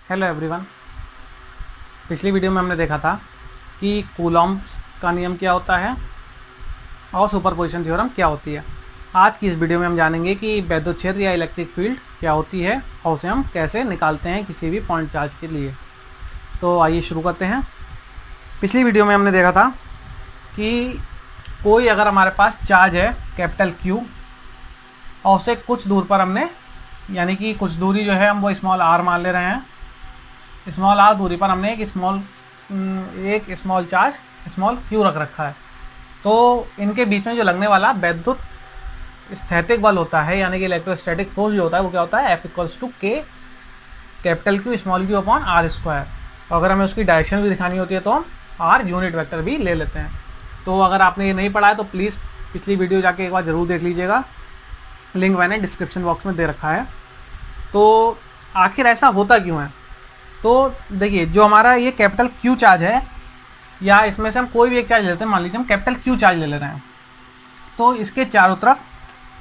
Hello everyone. पिछली video में हमने देखा था कि कूलॉम्ब्स का नियम क्या होता है और सुपरपोजिशन थ्योरम क्या होती है। आज की इस वीडियो में हम जानेंगे कि वैद्युत क्षेत्र या इलेक्ट्रिक फील्ड क्या होती है और उसे हम कैसे निकालते हैं किसी भी पॉइंट चार्ज के लिए। तो आइए शुरू करते हैं। पिछली वीडियो में हमने देखा था कि कोई अगर हमारे पास चार्ज है कैपिटल Q और उसे कुछ दूर पर हमने यानी कि कुछ दूरी जो है हम वो स्मॉल r मान ले रहे हैं। स्मॉल r दूरी पर हमने एक स्मॉल चार्ज स्मॉल q रख रखा है। तो इनके बीच में जो लगने वाला वैद्युत स्थैतिक बल होता है यानी कि इलेक्ट्रोस्टैटिक फोर्स जो होता है वो क्या होता है F equals to K capital Q small q upon r square. और अगर हमें उसकी डायरेक्शन भी दिखानी होती है तो हम r यूनिट वेक्टर भी ले लेते हैं। तो अगर आपने ये नहीं पढ़ा है तो प्लीज़ पिछली वीडियो जाके एक बार ज़रूर देख लीजिएगा, लिंक मैंने डिस्क्रिप्शन बॉक्स में दे रखा है। तो आखिर ऐसा होता क्यों है? तो देखिए, जो हमारा ये कैपिटल Q चार्ज है या इसमें से हम कोई भी एक चार्ज लेते हैं, मान लीजिए हम कैपिटल Q चार्ज ले रहे हैं, तो इसके चारों तरफ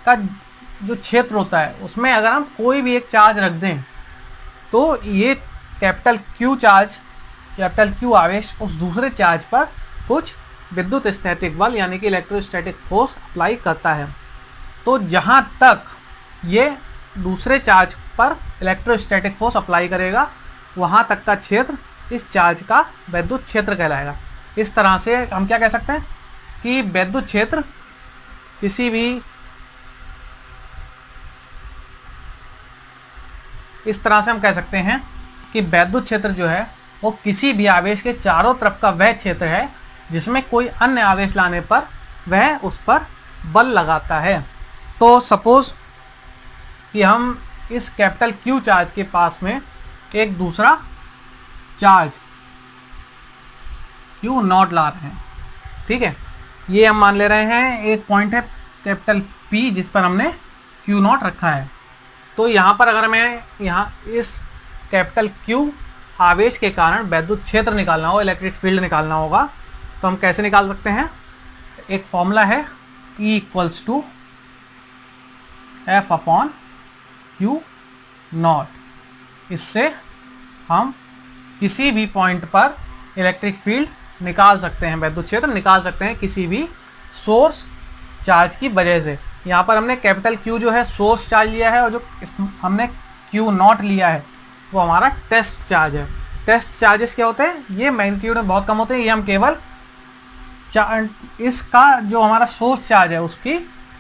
का जो क्षेत्र होता है उसमें अगर हम कोई भी एक चार्ज रख दें तो ये कैपिटल Q आवेश उस दूसरे चार्ज पर कुछ विद्युत स्थैतिक बल यानी कि इलेक्ट्रोस्टैटिक फोर्स अप्लाई करता है। तो जहाँ तक ये दूसरे चार्ज पर इलेक्ट्रोस्टैटिक फोर्स अप्लाई करेगा वहाँ तक का क्षेत्र इस चार्ज का वैद्युत क्षेत्र कहलाएगा। इस तरह से हम क्या कह सकते हैं कि वैद्युत क्षेत्र किसी भी इस तरह से हम कह सकते हैं कि वैद्युत क्षेत्र जो है वो किसी भी आवेश के चारों तरफ का वह क्षेत्र है जिसमें कोई अन्य आवेश लाने पर वह उस पर बल लगाता है। तो सपोज कि हम इस कैपिटल Q चार्ज के पास में एक दूसरा चार्ज Q नॉट ला रहे हैं, ठीक है। ये हम मान ले रहे हैं एक पॉइंट है कैपिटल P जिस पर हमने Q नॉट रखा है। तो यहाँ पर अगर मैं यहाँ इस कैपिटल Q आवेश के कारण वैद्युत क्षेत्र निकालना हो, इलेक्ट्रिक फील्ड निकालना होगा, तो हम कैसे निकाल सकते हैं? एक फॉर्मूला है E equals to F upon Q naught. इससे हम किसी भी पॉइंट पर इलेक्ट्रिक फील्ड निकाल सकते हैं, वैद्युत क्षेत्र निकाल सकते हैं किसी भी सोर्स चार्ज की वजह से। यहाँ पर हमने कैपिटल Q जो है सोर्स चार्ज लिया है और जो हमने Q नॉट लिया है वो हमारा टेस्ट चार्ज है। टेस्ट चार्जेस क्या होते हैं? ये मैग्नीट्यूड में बहुत कम होते हैं। ये हम केवल इसका जो हमारा सोर्स चार्ज है उसकी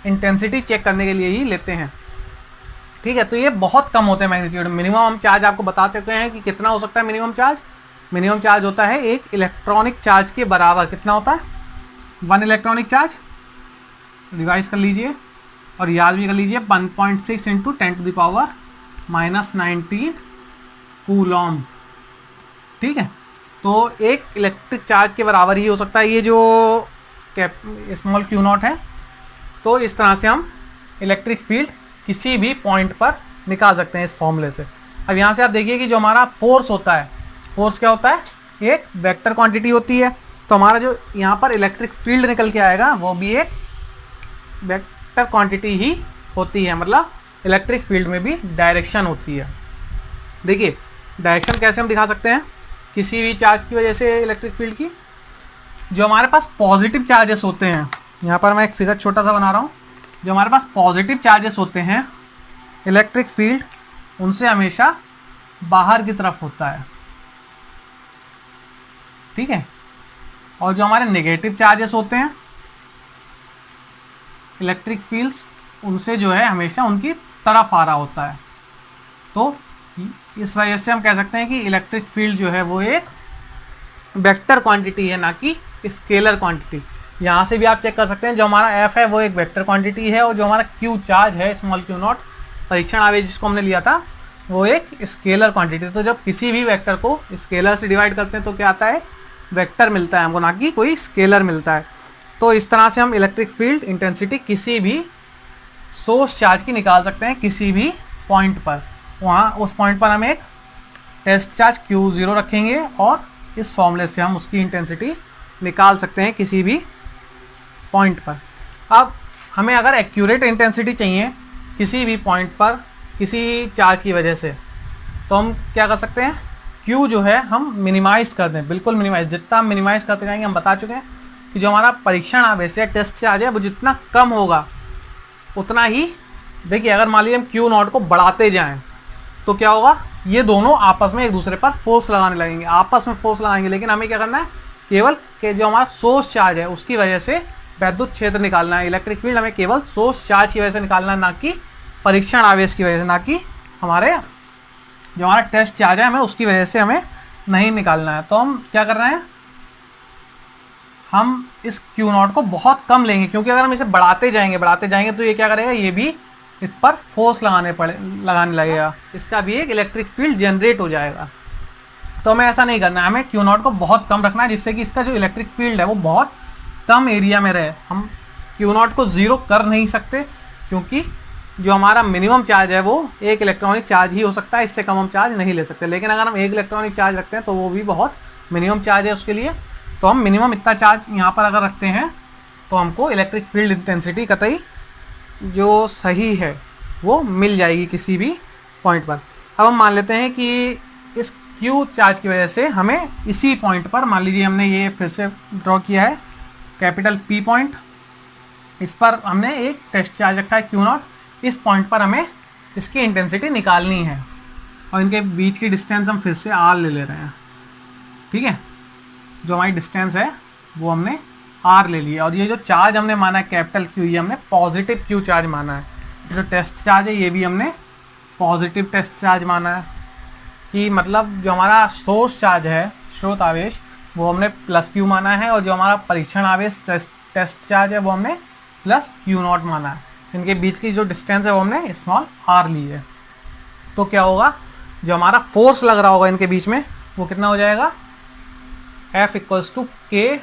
इंटेंसिटी चेक करने के लिए ही लेते हैं, ठीक है। तो ये बहुत कम होते हैं मैग्नीट्यूड। मिनिमम हम चार्ज आपको बता चुके हैं कि कितना हो सकता है मिनिमम चार्ज। मिनिमम चार्ज होता है एक इलेक्ट्रॉनिक चार्ज के बराबर। कितना होता है? 1 इलेक्ट्रॉनिक चार्ज। रिवाइज कर लीजिए और याद भी कर लीजिए, 1.6 इंटू 10⁻⁻19 कूलॉम्ब, ठीक है। तो एक इलेक्ट्रिक चार्ज के बराबर ही हो सकता है ये जो स्मॉल Q नॉट है। तो इस तरह से हम इलेक्ट्रिक फील्ड किसी भी पॉइंट पर निकाल सकते हैं इस फॉर्मूले से। अब यहाँ से आप देखिए कि जो हमारा फोर्स होता है, फोर्स क्या होता है? एक वेक्टर क्वांटिटी होती है। तो हमारा जो यहाँ पर इलेक्ट्रिक फील्ड निकल के आएगा वो भी एक वेक्टर क्वांटिटी ही होती है। मतलब इलेक्ट्रिक फील्ड में भी डायरेक्शन होती है। देखिए डायरेक्शन कैसे हम दिखा सकते हैं किसी भी चार्ज की वजह से इलेक्ट्रिक फील्ड की। जो हमारे पास पॉजिटिव चार्जेस होते हैं, यहाँ पर मैं एक फिगर छोटा सा बना रहा हूँ, जो हमारे पास पॉजिटिव चार्जेस होते हैं इलेक्ट्रिक फील्ड उनसे हमेशा बाहर की तरफ होता है, ठीक है। और जो हमारे नेगेटिव चार्जेस होते हैं इलेक्ट्रिक फील्ड्स उनसे जो है हमेशा उनकी तरफ आ रहा होता है। तो इस वजह से हम कह सकते हैं कि इलेक्ट्रिक फील्ड जो है वो एक वेक्टर क्वांटिटी है, ना कि स्केलर क्वांटिटी। यहाँ से भी आप चेक कर सकते हैं, जो हमारा F है वो एक वेक्टर क्वांटिटी है और जो हमारा Q चार्ज है स्मॉल Q नॉट परीक्षण आवेश जिसको हमने लिया था वो एक स्केलर क्वांटिटी। तो जब किसी भी वेक्टर को स्केलर से डिवाइड करते हैं तो क्या आता है? वेक्टर मिलता है हमको, ना कि कोई स्केलर मिलता है। तो इस तरह से हम इलेक्ट्रिक फील्ड इंटेंसिटी किसी भी सोर्स चार्ज की निकाल सकते हैं किसी भी पॉइंट पर। वहाँ उस पॉइंट पर हम एक टेस्ट चार्ज Q0 रखेंगे और इस फॉर्मूले से हम उसकी इंटेंसिटी निकाल सकते हैं किसी भी पॉइंट पर। अब हमें अगर एक्यूरेट इंटेंसिटी चाहिए किसी भी पॉइंट पर किसी चार्ज की वजह से, तो हम क्या कर सकते हैं? Q जो है हम मिनिमाइज कर दें, बिल्कुल मिनिमाइज, जितना हम मिनिमाइज करते जाएंगे, हम बता चुके हैं कि जो हमारा परीक्षण आवेश है, टेस्ट चार्ज है, वो जितना कम होगा उतना ही, देखिए अगर मान लीजिए हम Q नॉट को बढ़ाते जाएं तो क्या होगा, ये दोनों आपस में एक दूसरे पर फोर्स लगाने लगेंगे, आपस में फोर्स लगाएंगे। लेकिन हमें क्या करना है, केवल के जो हमारा सोर्स चार्ज है उसकी वजह से वैद्युत क्षेत्र निकालना है, इलेक्ट्रिक फील्ड हमें केवल सोर्स चार्ज की वजह से निकालना है, ना कि परीक्षण आवेश की वजह से, ना कि हमारे जो हमारा टेस्ट चार्ज है हमें उसकी वजह से हमें नहीं निकालना है। तो हम क्या कर रहे हैं, हम इस Q नॉट को बहुत कम लेंगे, क्योंकि अगर हम इसे बढ़ाते जाएंगे तो ये क्या करेगा, ये भी इस पर फोर्स लगाने लगेगा, इसका भी एक इलेक्ट्रिक फील्ड जनरेट हो जाएगा। तो हमें ऐसा नहीं करना है, हमें Q नॉट को बहुत कम रखना है, जिससे कि इसका जो इलेक्ट्रिक फील्ड है वो बहुत कम एरिया में रहे। हम Q नॉट को ज़ीरो कर नहीं सकते, क्योंकि जो हमारा मिनिमम चार्ज है वो एक इलेक्ट्रॉनिक चार्ज ही हो सकता है, इससे कम हम चार्ज नहीं ले सकते। लेकिन अगर हम एक इलेक्ट्रॉनिक चार्ज रखते हैं तो वो भी बहुत मिनिमम चार्ज है उसके लिए। तो हम मिनिमम इतना चार्ज यहाँ पर अगर रखते हैं तो हमको इलेक्ट्रिक फील्ड इंटेंसिटी कतई जो सही है वो मिल जाएगी किसी भी पॉइंट पर। अब हम मान लेते हैं कि इस Q चार्ज की वजह से हमें इसी पॉइंट पर, मान लीजिए हमने ये फिर से ड्रॉ किया है कैपिटल P पॉइंट, इस पर हमने एक टेस्ट चार्ज रखा है Q नॉट, इस पॉइंट पर हमें इसकी इंटेंसिटी निकालनी है, और इनके बीच की डिस्टेंस हम फिर से R ले रहे हैं, ठीक है। जो हमारी डिस्टेंस है वो हमने R ले लिया, और ये जो चार्ज हमने माना है कैपिटल Q, ये हमने पॉजिटिव Q चार्ज माना है। जो टेस्ट चार्ज है ये भी हमने पॉजिटिव टेस्ट चार्ज माना है, कि मतलब जो हमारा सोर्स चार्ज है, स्रोत आवेश, वो हमने प्लस Q माना है, और जो हमारा परीक्षण आवेश टेस्ट चार्ज है वो हमने प्लस Q नॉट माना है। इनके बीच की जो डिस्टेंस है वो हमने स्मॉल r ली है। तो क्या होगा, जो हमारा फोर्स लग रहा होगा इनके बीच में वो कितना हो जाएगा, F equals to K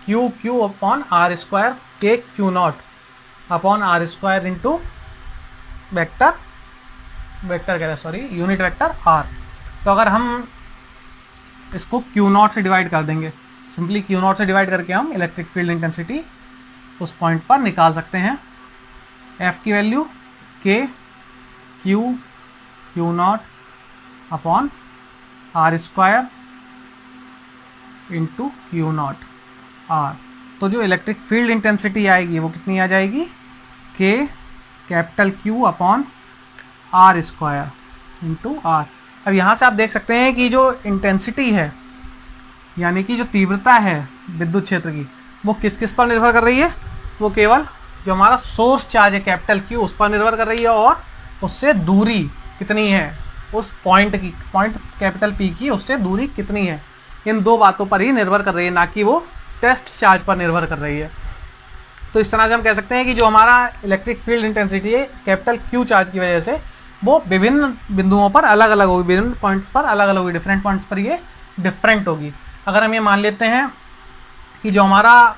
Q Q upon R square, K Q naught upon R square into vector कह रहे सॉरी यूनिट वेक्टर r। तो अगर हम इसको Q नॉट से डिवाइड कर देंगे, सिंपली Q नॉट से डिवाइड करके हम इलेक्ट्रिक फील्ड इंटेंसिटी उस पॉइंट पर निकाल सकते हैं। F की value K Q naught upon R square into Q naught R. तो जो इलेक्ट्रिक फील्ड इंटेंसिटी आएगी वो कितनी आ जाएगी, K capital Q upon R square into R. अब यहाँ से आप देख सकते हैं कि जो इंटेंसिटी है, यानी कि जो तीव्रता है विद्युत क्षेत्र की, वो किस किस पर निर्भर कर रही है, वो केवल जो हमारा सोर्स चार्ज है कैपिटल Q उस पर निर्भर कर रही है, और उससे दूरी कितनी है उस पॉइंट की, पॉइंट कैपिटल P की उससे दूरी कितनी है, इन दो बातों पर ही निर्भर कर रही है, ना कि वो टेस्ट चार्ज पर निर्भर कर रही है। तो इस तरह से हम कह सकते हैं कि जो हमारा इलेक्ट्रिक फील्ड इंटेंसिटी है कैपिटल Q चार्ज की वजह से वो विभिन्न बिंदुओं पर अलग अलग होगी, विभिन्न पॉइंट्स पर अलग अलग होगी, डिफरेंट पॉइंट्स पर ये डिफरेंट होगी। अगर हम ये मान लेते हैं कि जो हमारा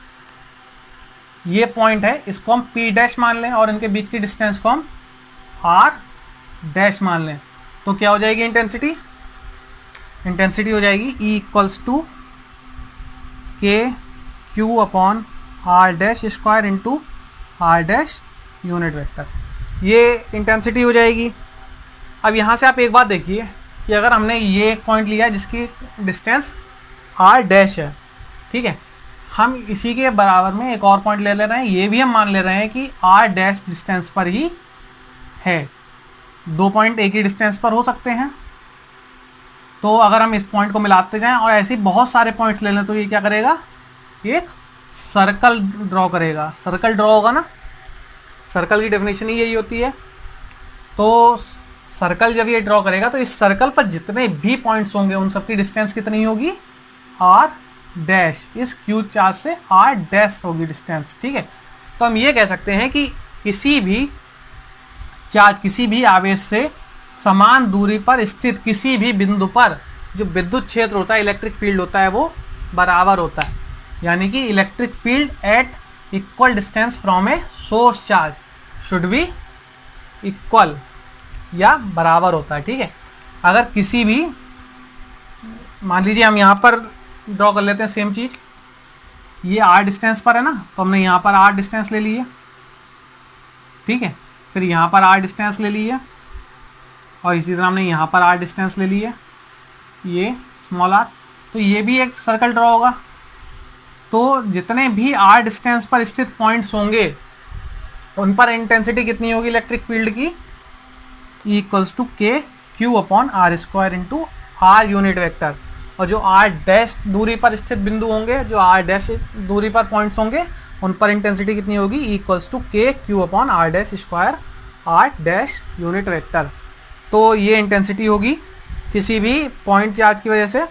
ये पॉइंट है इसको हम P डैश मान लें, और इनके बीच की डिस्टेंस को हम R डैश मान लें, तो क्या हो जाएगी इंटेंसिटी हो जाएगी E equals to K Q upon R dash square into R dash unit vector, ये इंटेंसिटी हो जाएगी। अब यहाँ से आप एक बात देखिए कि अगर हमने ये एक पॉइंट लिया जिसकी डिस्टेंस आर डैश है, ठीक है, हम इसी के बराबर में एक और पॉइंट ले रहे हैं, ये भी हम मान ले रहे हैं कि आर डैश डिस्टेंस पर ही है, दो पॉइंट एक ही डिस्टेंस पर हो सकते हैं। तो अगर हम इस पॉइंट को मिलाते जाएं और ऐसे बहुत सारे पॉइंट्स ले लें तो ये क्या करेगा, एक सर्कल ड्रॉ करेगा। सर्कल ड्रॉ होगा ना, सर्कल की डेफिनेशन ही यही होती है। तो सर्कल जब ये ड्रॉ करेगा तो इस सर्कल पर जितने भी पॉइंट्स होंगे उन सबकी डिस्टेंस कितनी होगी, आर डैश, इस क्यू चार्ज से आर डैश होगी डिस्टेंस, ठीक है। तो हम ये कह सकते हैं कि किसी भी चार्ज, किसी भी आवेश से समान दूरी पर स्थित किसी भी बिंदु पर जो विद्युत क्षेत्र होता है, इलेक्ट्रिक फील्ड होता है, वो बराबर होता है। यानी कि electric field at equal distance from a source charge should be equal या बराबर होता है, ठीक है। अगर किसी भी, मान लीजिए हम यहाँ पर ड्रॉ कर लेते हैं सेम चीज़, ये आर डिस्टेंस पर है ना, तो हमने यहाँ पर आर डिस्टेंस ले ली है, ठीक है, फिर यहाँ पर आर डिस्टेंस ले ली है, और इसी तरह हमने यहाँ पर आर डिस्टेंस ले ली है, ये स्मॉल आर, तो ये भी एक सर्कल ड्रॉ होगा। तो जितने भी आर डिस्टेंस पर स्थित पॉइंट्स होंगे उन पर इंटेंसिटी कितनी होगी इलेक्ट्रिक फील्ड की, equals to K Q upon R square into R unit vector. और जो आर डैश दूरी पर स्थित बिंदु होंगे, जो आर डैश दूरी पर पॉइंट्स होंगे, उन पर इंटेंसिटी कितनी होगी, equals to K Q upon R dash square R dash unit vector. तो ये इंटेंसिटी होगी किसी भी पॉइंट चार्ज की वजह से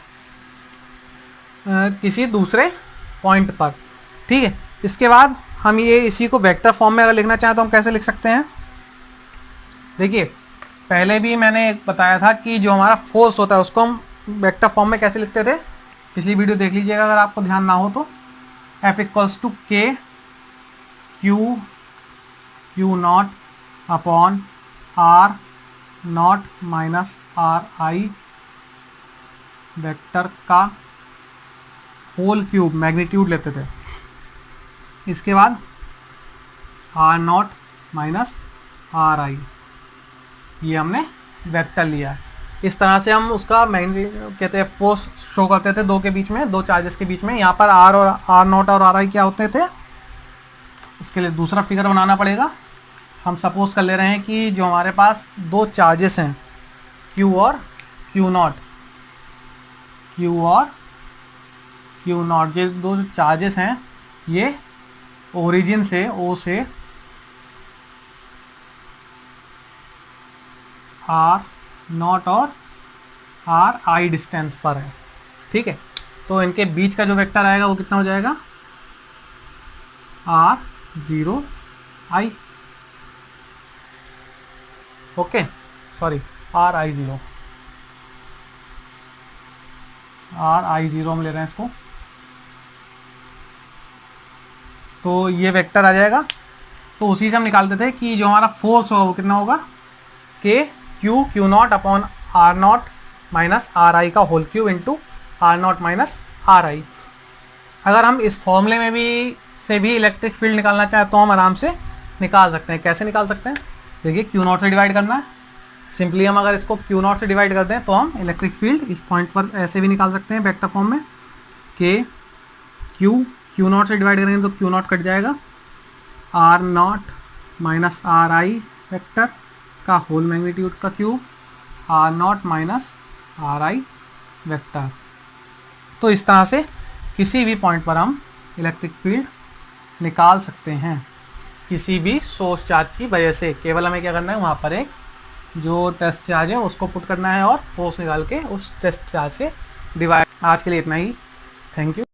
किसी दूसरे पॉइंट पर। ठीक है, इसके बाद हम ये इसी को वेक्टर फॉर्म में अगर लिखना चाहें तो हम कैसे लिख सकते हैं। देखिए, पहले भी मैंने बताया था कि जो हमारा फोर्स होता है उसको हम वेक्टर फॉर्म में कैसे लिखते थे, पिछली वीडियो देख लीजिएगा अगर आपको ध्यान ना हो तो। F equals to K Q naught upon R naught minus R I vector का होल क्यूब मैग्नीट्यूड लेते थे। इसके बाद R naught minus R I, ये हमने वेक्टर लिया है। इस तरह से हम उसका कहते हैं फोर्स शो करते थे दो के बीच में, दो चार्जेस के बीच में। यहाँ पर आर और आर नॉट और आर आई क्या होते थे, इसके लिए दूसरा फिगर बनाना पड़ेगा। हम सपोज कर ले रहे हैं कि जो हमारे पास दो चार्जेस हैं क्यू और क्यू नॉट, ये दो चार्जेस हैं, ये ओरिजिन से ओ से आर नॉट और आर आई डिस्टेंस पर है। ठीक है, तो इनके बीच का जो वेक्टर आएगा वो कितना हो जाएगा, R zero I, okay sorry R I zero हम ले रहे हैं इसको। तो ये वेक्टर आ जाएगा। तो उसी से हम निकालते थे कि जो हमारा फोर्स होगा वो कितना होगा, K Q naught upon R naught minus R I का whole cube into R naught minus R I. अगर हम इस फॉर्मूले में भी से भी इलेक्ट्रिक फील्ड निकालना चाहें तो हम आराम से निकाल सकते हैं। कैसे निकाल सकते हैं, देखिए क्यू नॉट से डिवाइड करना है। सिंपली हम अगर इसको क्यू नॉट से डिवाइड कर दें तो हम इलेक्ट्रिक फील्ड इस पॉइंट पर ऐसे भी निकाल सकते हैं वेक्टर फॉर्म में, के क्यू नॉट से डिवाइड करेंगे तो क्यू नॉट कट जाएगा, R naught minus R I vector का होल मैग्नीट्यूड का cube R naught minus R I vectors. तो इस तरह से किसी भी पॉइंट पर हम इलेक्ट्रिक फील्ड निकाल सकते हैं किसी भी सोर्स चार्ज की वजह से। केवल हमें क्या करना है, वहाँ पर एक जो टेस्ट चार्ज है उसको पुट करना है और फोर्स निकाल के उस टेस्ट चार्ज से डिवाइड। आज के लिए इतना ही, थैंक यू।